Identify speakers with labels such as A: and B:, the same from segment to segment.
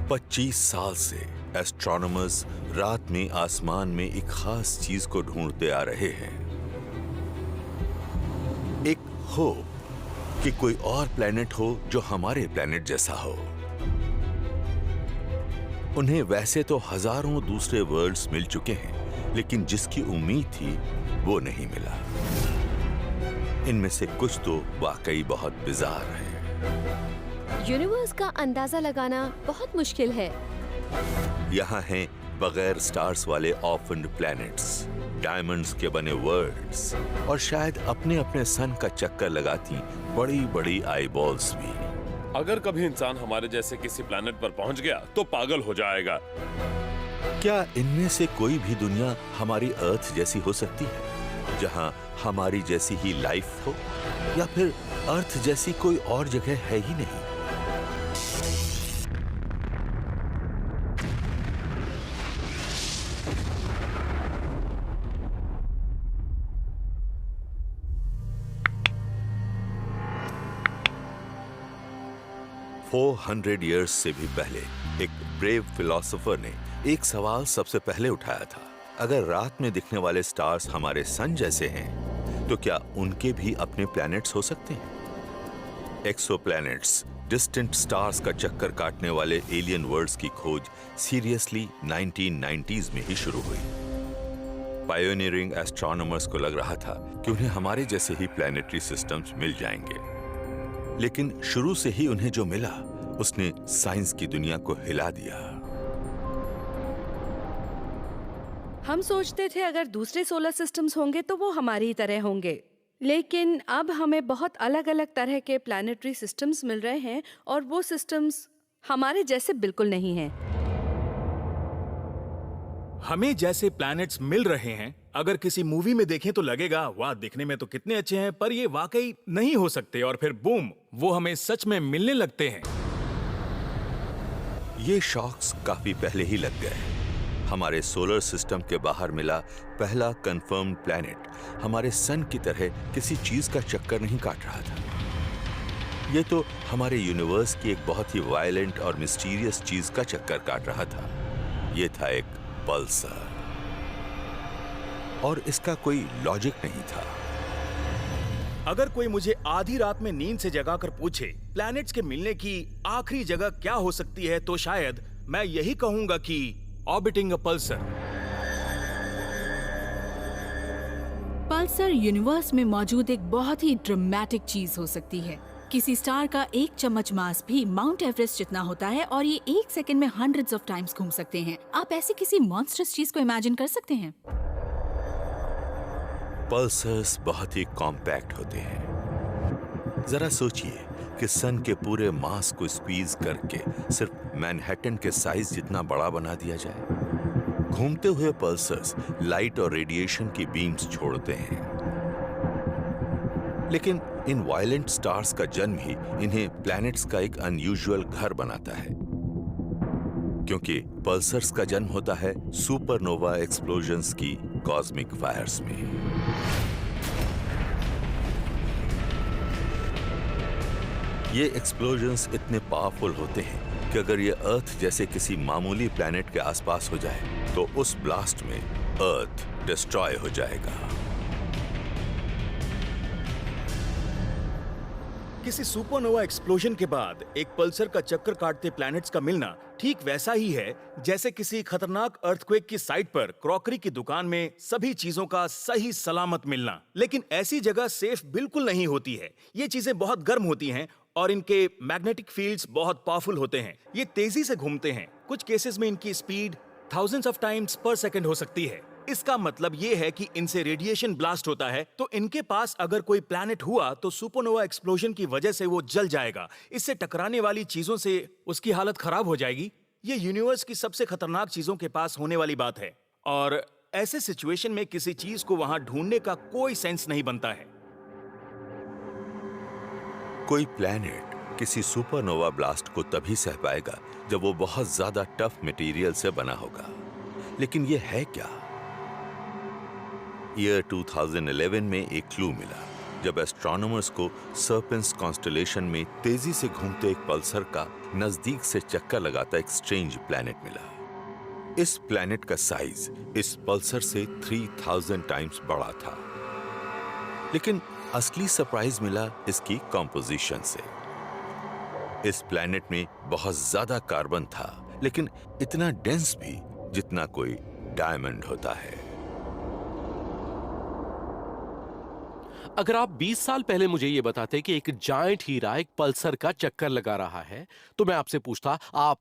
A: 25 साल से एस्ट्रोनॉमर्स रात में आसमान में एक खास चीज को ढूंढते आ रहे हैं। एक होप कि कोई और प्लेनेट हो जो हमारे प्लेनेट जैसा हो। उन्हें वैसे तो हजारों दूसरे वर्ल्ड्स मिल चुके हैं, लेकिन जिसकी उम्मीद थी वो नहीं मिला। इनमें से कुछ तो वाकई बहुत बिजार है।
B: यूनिवर्स का अंदाजा लगाना बहुत मुश्किल है।
A: यहाँ हैं बगैर स्टार्स वाले ऑफन्ड प्लैनेट्स, डायमंड्स के बने वर्ल्ड्स और शायद अपने अपने सन का चक्कर लगाती बड़ी बड़ी आईबॉल्स भी।
C: अगर कभी इंसान हमारे जैसे किसी प्लैनेट पर पहुंच गया तो पागल हो जाएगा।
A: क्या इनमें से कोई भी दुनिया हमारी अर्थ जैसी हो सकती है, जहां हमारी जैसी ही लाइफ हो, या फिर अर्थ जैसी कोई और जगह है ही नहीं? $400 years से भी पहले एक ब्रेव फिलोसोफर ने एक सवाल सबसे पहले उठाया था। अगर रात में दिखने वाले स्टार्स हमारे सन जैसे हैं, तो क्या उनके भी अपने प्लैनेट्स हो सकते हैं? एक्सोप्लैनेट्स, डिस्टेंट स्टार्स का चक्कर काटने वाले एलियन वर्ल्ड्स की खोज सीरियसली 1990s में ही शुरू हुई। पायोनियरिंग एस्ट्रोनॉमर्स को लग रहा था कि उन्हें हमारे जैसे ही प्लैनेटरी सिस्टम्स मिल जाएंगे, लेकिन शुरू से ही उन्हें जो मिला उसने साइंस की दुनिया को हिला दिया।
D: हम सोचते थे अगर दूसरे सोलर सिस्टम्स होंगे तो वो हमारी ही तरह होंगे, लेकिन अब हमें बहुत अलग अलग तरह के प्लैनेटरी सिस्टम्स मिल रहे हैं और वो सिस्टम्स हमारे जैसे बिल्कुल नहीं हैं।
E: हमें जैसे प्लैनेट्स मिल रहे हैं। अगर किसी मूवी में देखें तो लगेगा वाह, दिखने में तो कितने अच्छे हैं, पर ये वाकई नहीं हो सकते, और फिर बूम, वो हमें सच में मिलने लगते हैं।
A: ये शॉक्स काफी पहले ही लग गए। हमारे सोलर सिस्टम के बाहर मिला पहला कंफर्म्ड प्लैनेट हमारे सन की तरह किसी चीज का चक्कर नहीं काट रहा था। ये तो हमारे यूनिवर्स की एक बहुत ही वायलेंट और मिस्टीरियस चीज का चक्कर काट रहा था। ये था एक पल्सर, और इसका कोई लॉजिक नहीं था।
E: अगर कोई मुझे आधी रात में नींद से जगाकर पूछे प्लैनेट्स के मिलने की आखिरी जगह क्या हो सकती है, तो शायद मैं यही कहूंगा कि ऑर्बिटिंग अ पल्सर।
F: पल्सर यूनिवर्स में मौजूद एक बहुत ही ड्रामेटिक चीज हो सकती है। किसी स्टार का एक चम्मच मास भी माउंट एवरेस्ट जितना होता है, और ये एक सेकंड में हंड्रेड्स ऑफ टाइम्स घूम सकते हैं। आप ऐसी किसी मॉन्स्टरस चीज को इमेजिन कर सकते हैं?
A: पल्सर्स बहुत ही कॉम्पैक्ट होते हैं। जरा सोचिए कि सन के पूरे मास को स्क्वीज करके सिर्फ मैनहट्टन के साइज जितना बड़ा बना दिया जाए। घूमते हुए पल्सर्स लाइट और रेडिएशन की बीम्स छोड़ते हैं, लेकिन इन वायलेंट स्टार्स का जन्म ही इन्हें प्लैनेट्स का एक अनयूजुअल घर बनाता है, क्योंकि पल्सर्स का जन्म होता है सुपरनोवा एक्सप्लोजन्स की कॉस्मिक फायर्स में। ये एक्सप्लोजन्स इतने पावरफुल होते हैं कि अगर ये अर्थ जैसे किसी मामूली प्लैनेट के आसपास हो जाए तो उस ब्लास्ट में अर्थ डिस्ट्रॉय हो जाएगा।
E: किसी सुपरनोवा एक्सप्लोजन के बाद एक पल्सर का चक्कर काटते प्लैनेट्स का मिलना ठीक वैसा ही है जैसे किसी खतरनाक अर्थक्वेक की साइट पर क्रॉकरी की दुकान में सभी चीजों का सही सलामत मिलना। लेकिन ऐसी जगह सेफ बिल्कुल नहीं होती है। ये चीजें बहुत गर्म होती हैं और इनके मैग्नेटिक फील्ड्स बहुत पावरफुल होते हैं। ये तेजी से घूमते हैं। कुछ केसेस में इनकी स्पीड थाउजेंड्स ऑफ टाइम्स पर सेकंड हो सकती है। इसका मतलब ये है कि इनसे रेडिएशन ब्लास्ट होता है, तो इनके पास अगर कोई प्लैनेट हुआ तो सुपरनोवा एक्सप्लोजन की वजह से वो जल जाएगा। इससे टकराने वाली चीजों से उसकी हालत खराब हो जाएगी। ये यूनिवर्स की सबसे खतरनाक चीजों के पास होने वाली बात है, और ऐसे सिचुएशन में किसी चीज को वहां ढूंढने का कोई सेंस नहीं बनता है।
A: कोई प्लैनेट किसी सुपरनोवा ब्लास्ट को तभी सह पाएगा जब वो बहुत ज्यादा टफ मटेरियल से बना होगा। लेकिन ये है क्या? ईयर 2011 में एक क्लू मिला जब एस्ट्रोनॉमर्स को सर्पेंस कॉन्स्टेलेशन में तेजी से घूमते एक पल्सर का नजदीक से चक्कर लगाता एक स्ट्रेंज प्लैनेट मिला। इस प्लैनेट का साइज इस पल्सर से 3000 टाइम्स बड़ा था, लेकिन असली सरप्राइज मिला इसकी कॉम्पोजिशन से। इस प्लैनेट में बहुत ज्यादा कार्बन था, लेकिन इतना डेंस भी जितना कोई डायमंड होता है।
G: अगर आप 20 साल पहले मुझे ये बताते कि एक जायंट हीरा एक पल्सर का चक्कर लगा रहा है, तो मैं आपसे पूछता, आप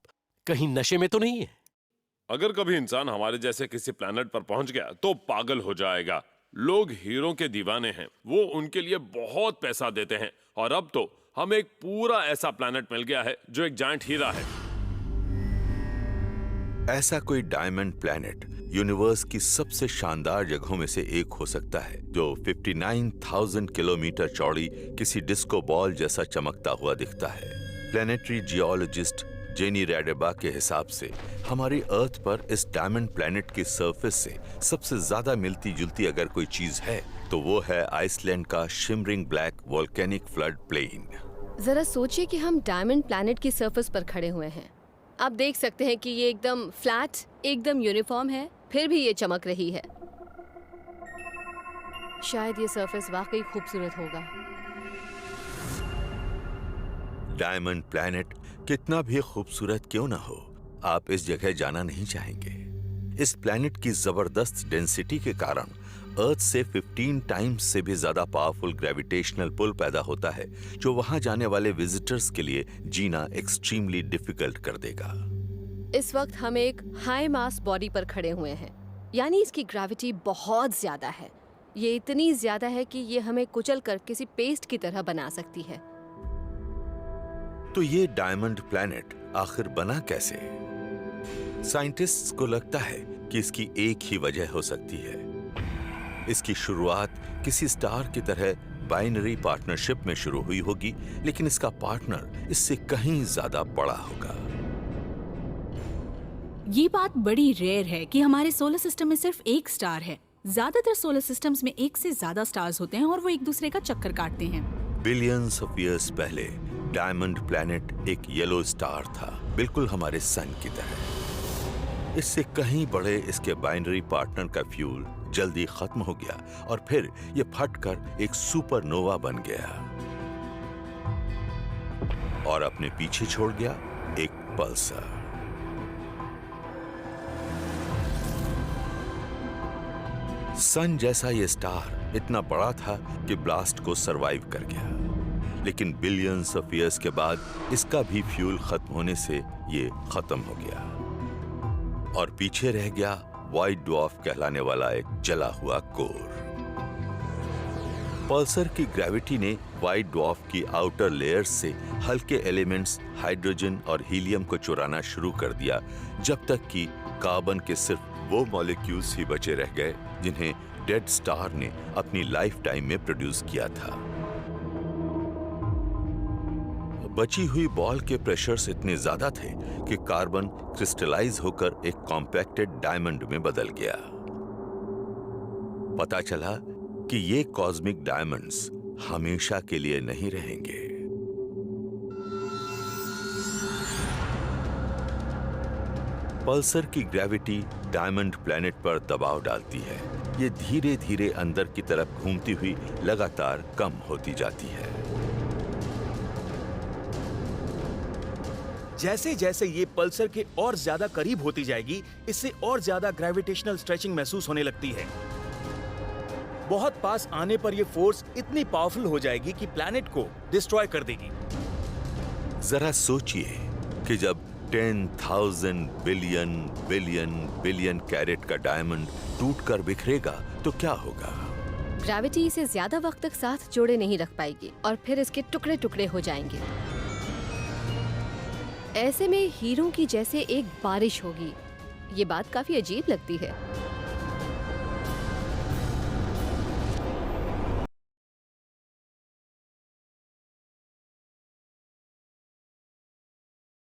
G: कहीं नशे में तो नहीं है?
C: अगर कभी इंसान हमारे जैसे किसी प्लेनेट पर पहुंच गया तो पागल हो जाएगा। लोग हीरों के दीवाने हैं, वो उनके लिए बहुत पैसा देते हैं, और अब तो हमें एक पूरा ऐसा प्लेनेट मिल गया है जो एक जायंट हीरा है।
A: ऐसा कोई डायमंड प्लैनेट यूनिवर्स की सबसे शानदार जगहों में से एक हो सकता है, जो 59,000 किलोमीटर चौड़ी किसी डिस्को बॉल जैसा चमकता हुआ दिखता है। प्लैनेटरी जियोलॉजिस्ट जेनी रैडेबा के हिसाब से हमारी अर्थ पर इस डायमंड प्लैनेट की सरफेस से सबसे ज्यादा मिलती जुलती अगर कोई चीज है तो वो है आइसलैंड का shimmering black volcanic flood plain.
B: जरा सोचिए कि हम डायमंड प्लैनेट की सरफेस पर खड़े हुए हैं। आप देख सकते हैं कि ये एकदम फ्लैट, एकदम यूनिफॉर्म है, फिर भी ये चमक रही है। शायद ये सरफेस वाकई खूबसूरत होगा।
A: डायमंड प्लैनेट कितना भी खूबसूरत क्यों ना हो, आप इस जगह जाना नहीं चाहेंगे। इस प्लैनेट की जबरदस्त डेंसिटी के कारण अर्थ से 15 टाइम्स से भी ज्यादा पावरफुल ग्रेविटेशनल पुल पैदा होता है, जो वहां जाने वाले विजिटर्स के लिए जीना एक्सट्रीमली डिफिकल्ट कर देगा।
B: इस वक्त हम एक हाई मास बॉडी पर खड़े हुए हैं, यानी इसकी ग्रेविटी बहुत ज्यादा है। ये इतनी ज्यादा है कि ये हमें कुचल कर किसी पेस्ट की तरह बना सकती है।
A: तो ये डायमंड प्लैनेट आखिर बना कैसे? साइंटिस्ट्स को लगता है कि इसकी एक ही वजह हो सकती है। इसकी शुरुआत किसी स्टार की तरह बाइनरी पार्टनरशिप में शुरू हुई होगी, लेकिन इसका पार्टनर इससे कहीं ज्यादा बड़ा होगा।
F: ये बात बड़ी रेयर है कि हमारे सोलर सिस्टम में सिर्फ एक स्टार है। ज्यादातर सोलर सिस्टम्स में एक से ज्यादा स्टार्स होते हैं और वो एक दूसरे का चक्कर काटते हैं।
A: बिलियंस ऑफ ईयर्स पहले डायमंड प्लैनेट एक येलो स्टार था, बिल्कुल हमारे सन की तरह। इससे कहीं बड़े इसके बाइनरी पार्टनर का फ्यूल जल्दी खत्म हो गया और फिर ये फटकर एक सुपरनोवा बन गया और अपने पीछे छोड़ गया एक पल्सर। सन जैसा ये स्टार इतना बड़ा था कि ब्लास्ट को सरवाइव कर गया, लेकिन बिलियंस ऑफ ईयर्स के बाद इसका भी फ्यूल खत्म होने से ये खत्म हो गया और पीछे रह गया व्हाइट ड्वार्फ कहलाने वाला एक जला हुआ कोर। पल्सर की ग्रेविटी ने व्हाइट ड्वार्फ की आउटर लेयर्स से हल्के एलिमेंट्स हाइड्रोजन और हीलियम को चुराना शुरू कर दिया, जब तक कि कार्बन के सिर्फ वो मॉलिक्यूल्स ही बचे रह गए जिन्हें डेड स्टार ने अपनी लाइफ टाइम में प्रोड्यूस किया था। बची हुई बॉल के प्रेशर्स इतने ज्यादा थे कि कार्बन क्रिस्टलाइज होकर एक कॉम्पैक्टेड डायमंड में बदल गया। पता चला कि ये कॉस्मिक डायमंड्स हमेशा के लिए नहीं रहेंगे। पल्सर की ग्रेविटी डायमंड प्लैनेट पर दबाव डालती है। ये धीरे धीरे अंदर की तरफ घूमती हुई लगातार कम होती जाती है।
E: जैसे जैसे ये पल्सर के और ज्यादा करीब होती जाएगी, इससे और ज्यादा ग्रेविटेशनल स्ट्रेचिंग महसूस होने लगती है। बहुत पास आने पर ये फोर्स इतनी पावरफुल हो जाएगी कि प्लैनेट को डिस्ट्रॉय कर देगी।
A: जरा सोचिए कि जब 10,000 बिलियन बिलियन बिलियन कैरेट का डायमंड टूटकर बिखरेगा तो क्या होगा?
B: ग्रेविटी इसे ज्यादा वक्त तक साथ जोड़े नहीं रख पाएगी और फिर इसके टुकड़े टुकड़े हो जाएंगे। ऐसे में हीरों की जैसे एक बारिश होगी। ये बात काफी अजीब लगती है।